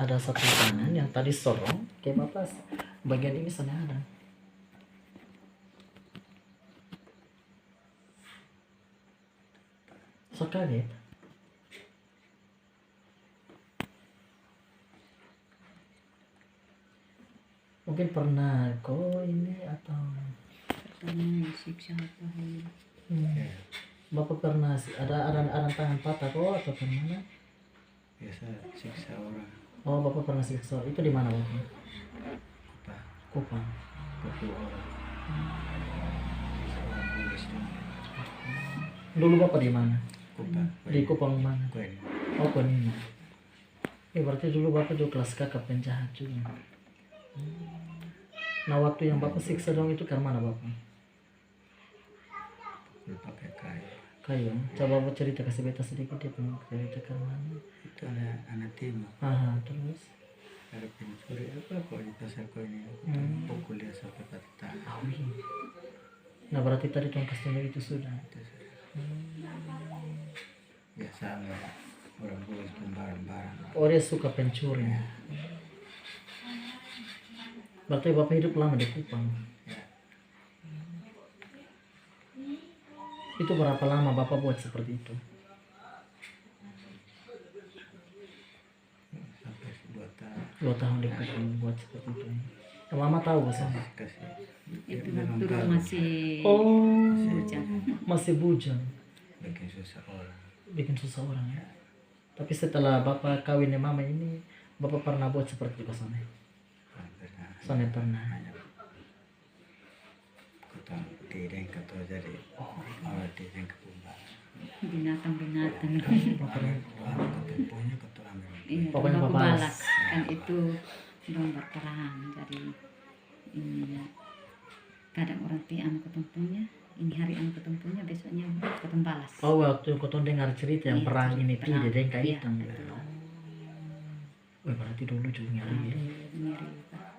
ada satu tangan yang tadi sorong, kayak bapak bagian ini sana ada. So kaget. Mungkin pernah kok ini atau siksa apa ini. Bapak pernah ada tangan patah kok atau gimana? Biasa siksa orang. Oh, bapak pernah siksa. Itu di mana bapak? Kupang. Kupang. Pukul orang. Seorang polis tuh. Dulu bapak di mana? Kupang. Di Kupang mana? Kuen. Oh, Kuningan. Berarti dulu bapak juga kelas kakak penjahat juga. Nah, waktu yang bapak siksa dong itu karena mana bapak? Pukul pakai kayu. Kayu. Coba bapak cerita kasih beta sedikit dia punya cerita karena mana? Itu ada anak timur. Terus? Ada pencuri apa kok di pasar kau ini. Pukul dia sampai patah tangan. Oh, iya. Nah, berarti tadi tuan kasih itu sudah. Biasa nggak orang polis barang-barang. Oh, dia suka pencuri. Berarti bapak hidup lama di Kupang. Ya. Itu berapa lama bapak buat seperti itu? Sampai 2 tahun. 2 tahun di Kupang buat seperti itu. Mama tahu sama. Kasih. Itu memang waktu tahu. masih Oh, masih bujang. Bikin susah orang. Bikin susah orang ya. Tapi setelah bapak kawin mama ini, bapak pernah buat seperti itu sana? Sana pernah. Kota tidak kata jadi. Tidak kepumba. binatang-binatang. Ketumpunya kata ambil. Iya, Pokoknya baku bapak balas kan itu dong berperang dari ini ya. Kadang orang tiang ketumpunya, ini hari anu ketumpunya, besoknya ketum balas. Oh, waktu kau dengar cerita yang Iya, perang ini perang. tidak kayak Iya, itu. betul. Oh, berarti dulu juga ngeri ya. Ngeri, Pak.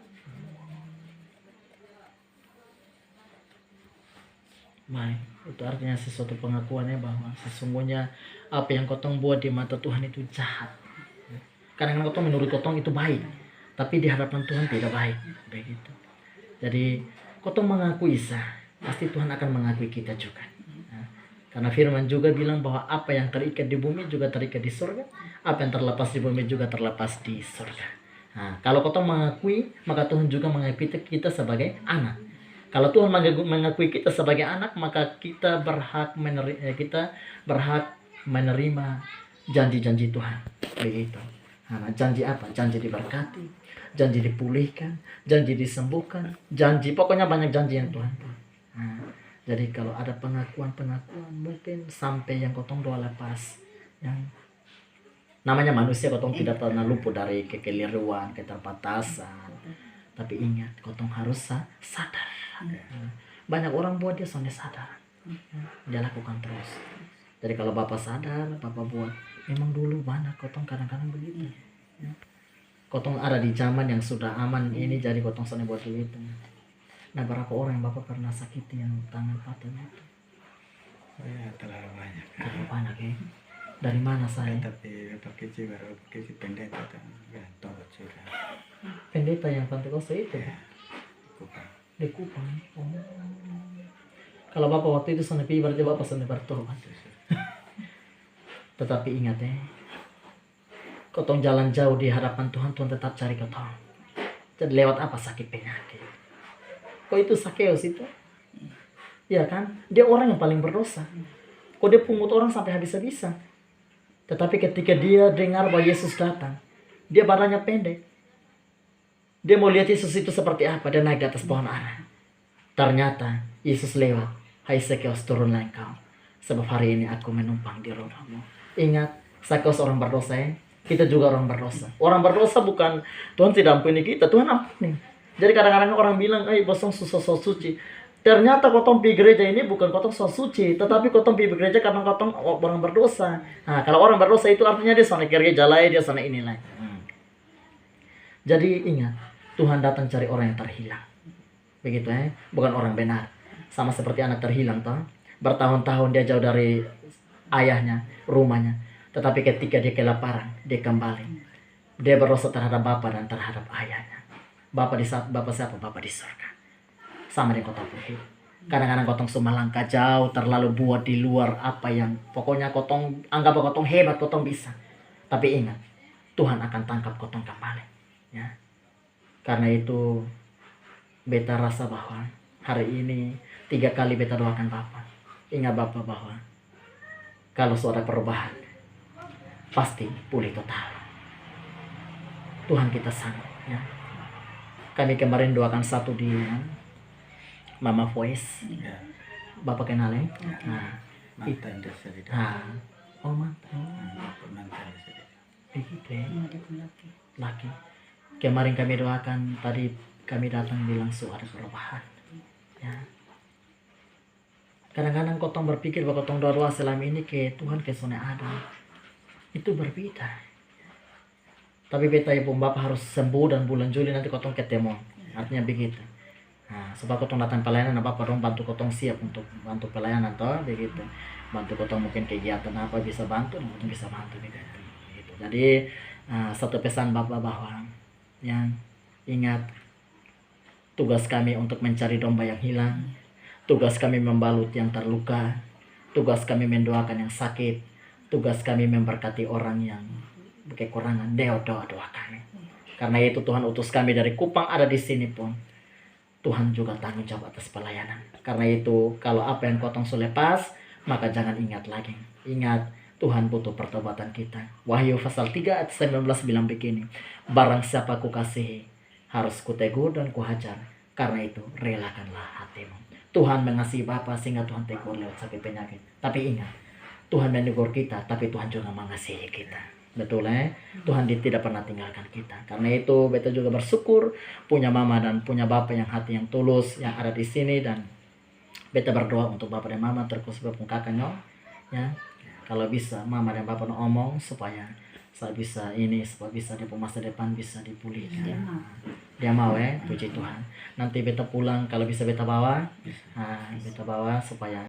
Baik, itu artinya sesuatu pengakuannya bahwa sesungguhnya apa yang kotong buat di mata Tuhan itu jahat. Kadang-kadang kotong menurut kotong itu baik, tapi di hadapan Tuhan tidak baik. Begitu. Jadi kotong mengakui sah, pasti Tuhan akan mengakui kita juga. Nah, karena firman juga bilang bahwa apa yang terikat di bumi juga terikat di surga, apa yang terlepas di bumi juga terlepas di surga. Nah, kalau kotong mengakui, maka Tuhan juga mengakui kita sebagai anak. Kalau Tuhan mengakui kita sebagai anak, maka kita berhak menerima janji-janji Tuhan. Begitu. Nah, janji apa? Janji diberkati, janji dipulihkan, janji disembuhkan, janji, pokoknya banyak janji yang Tuhan. Nah, jadi kalau ada pengakuan-pengakuan, mungkin sampai yang kotong doa lepas, yang namanya manusia kotong tidak pernah luput dari kekeliruan, keterbatasan. Tapi ingat, kotong harus sadar. Banyak orang buat dia sampai sadar. Dia lakukan terus. Jadi kalau bapak sadar, bapak buat. Memang dulu banyak kotong kadang-kadang begitu. Kotong ada di zaman yang sudah aman ini, jadi kotong sampai buat begitu. Nah, berapa orang yang bapak pernah sakiti yang tangan patah itu? Ya terlalu banyak. Terlalu banyak ya. Dari mana saya? Tapi pakai baru pakai pendeta kan, tobat sudah. Pendeta yang Pentekoste itu. Kupang. Di Kupang. Oh. Kalau bapak waktu itu sana pergi, berarti bapak sana bertobat. Tetapi ingat ya, kotong jalan jauh di hadapan Tuhan, Tuhan tetap cari kotong. Jadi lewat apa? Sakit penyakit. Kok itu Sakeus itu? Ya kan? Dia orang yang paling berdosa. Kok dia pungut orang sampai habis-habisan. Tetapi ketika dia dengar bahwa Yesus datang, dia badannya pendek. Dia mau lihat Yesus itu seperti apa. Dia naik di atas pohon ara. Ternyata Yesus lewat. Hai Sakeus, turunlah engkau. Sebab hari ini aku menumpang di rumahmu. Ingat, Sakeus orang berdosa ya. Kita juga orang berdosa. Orang berdosa bukan Tuhan tidak ampuni kita. Tuhan ampuni. Jadi kadang-kadang orang bilang, bosong susah suci. Ternyata kotong pergi gereja ini bukan kotong so suci, tetapi kotong pergi gereja karena kotong orang berdosa. Nah, kalau orang berdosa itu artinya dia sana gereja lain, dia sana ini lain. Jadi ingat, Tuhan datang cari orang yang terhilang. Begitu ya, bukan orang benar. Sama seperti anak terhilang toh. Bertahun-tahun dia jauh dari ayahnya, rumahnya. Tetapi ketika dia kelaparan, dia kembali. Dia berdosa terhadap bapak dan terhadap ayahnya. Bapak siapa? Bapak di surga. Sama dengan kotong pun hidup. Kadang-kadang kotong cuma langkah jauh, terlalu buat di luar apa yang pokoknya kotong anggap kotong hebat, kotong bisa. Tapi ingat, Tuhan akan tangkap kotong kembali. Ya. Karena itu beta rasa bahwa hari ini 3 kali beta doakan Bapak. Ingat Bapak bahwa kalau suara perubahan pasti pulih total. Tuhan kita sanggup. Ya. Kami kemarin doakan satu di Mama Voice. Ya, Bapak kenal ya? Nah, mantan desa di nah, oh mantan. mantan desa di Begitu ya. Ada pun laki. Laki. Kemarin kami doakan, tadi kami datang bilang suara perubahan. Ya. Kadang-kadang kotong berpikir bahwa kotong doa-doa selama ini ke Tuhan ke Sone Adam. Itu berbeda. Tapi beta ibu bapak harus sembuh dan bulan Juli nanti kotong ketemu. Artinya begitu. Nah, supaya kotong datang pelayanan apa dong bantu kotong siap untuk bantu pelayanan toh begitu. Bantu kotong mungkin kegiatan apa bisa bantu, kotong bisa bantu begitu. Begitu. Jadi satu pesan bapak bahwa yang ingat tugas kami untuk mencari domba yang hilang, tugas kami membalut yang terluka, tugas kami mendoakan yang sakit, tugas kami memberkati orang yang kekurangan. Doa kami. Karena itu Tuhan utus kami dari Kupang ada di sini pun. Tuhan juga tanggung jawab atas pelayanan. Karena itu kalau apa yang kotong selepas, maka jangan ingat lagi. Ingat Tuhan butuh pertobatan kita. Wahyu pasal 3 ayat 19 bilang begini. Barang siapa ku kasihi, harus kutegur dan kuhajar. Karena itu relakanlah hatimu. Tuhan mengasihi Bapa sehingga Tuhan tegur lewat sakit penyakit. Tapi ingat, Tuhan menegur kita, tapi Tuhan juga mengasihi kita. Betul ya? Tuhan tidak pernah tinggalkan kita. Karena itu beta juga bersyukur punya mama dan punya bapak yang hati yang tulus yang ada di sini, dan beta berdoa untuk bapak dan mama terus berpungkakannya. Ya, kalau bisa mama dan bapak ngomong supaya saya bisa ini, supaya bisa di masa depan bisa dipulihkan. Dia mau ya, puji Tuhan. Nanti beta pulang kalau bisa beta bawa, beta bawa supaya